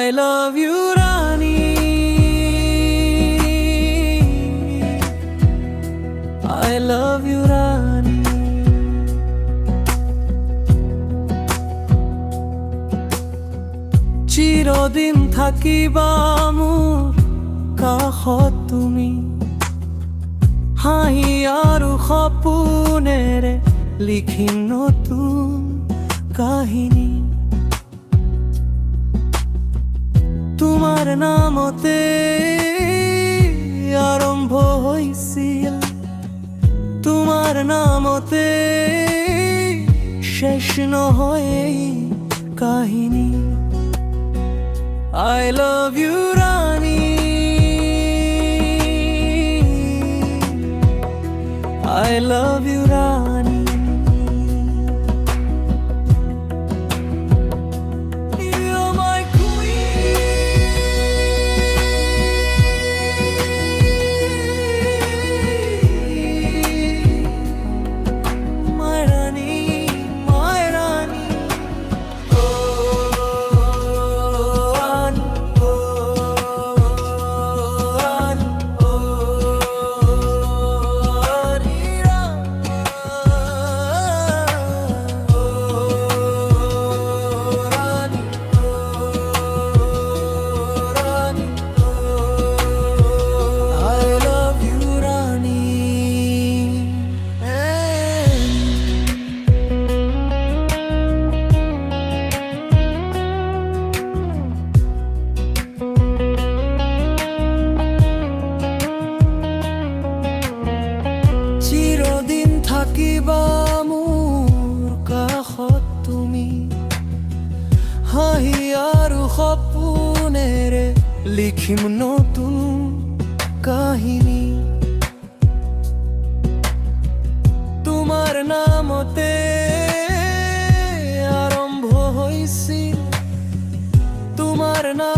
I love you Rani, I love you Rani. চিরদিন থাকিবা মোৰ কাষত তুমি, হাঁহি আৰু সপোনেৰে লিখিম নতুন কাহিনী। তোমাৰ নামতে আৰম্ভ হৈছিল, তোমাৰ নামতে শেষ নহয় এই কাহিনী। I love you Rani, I love you Rani. You're my queen, my Rani, my Rani. চিরদিন থাকিবা মোৰ কাষত তুমি, হাঁহি আৰু সপোনেৰে লিখিম নতুন কাহিনী। তোমাৰ নামতে আৰম্ভ হৈছিল, তোমাৰ নাম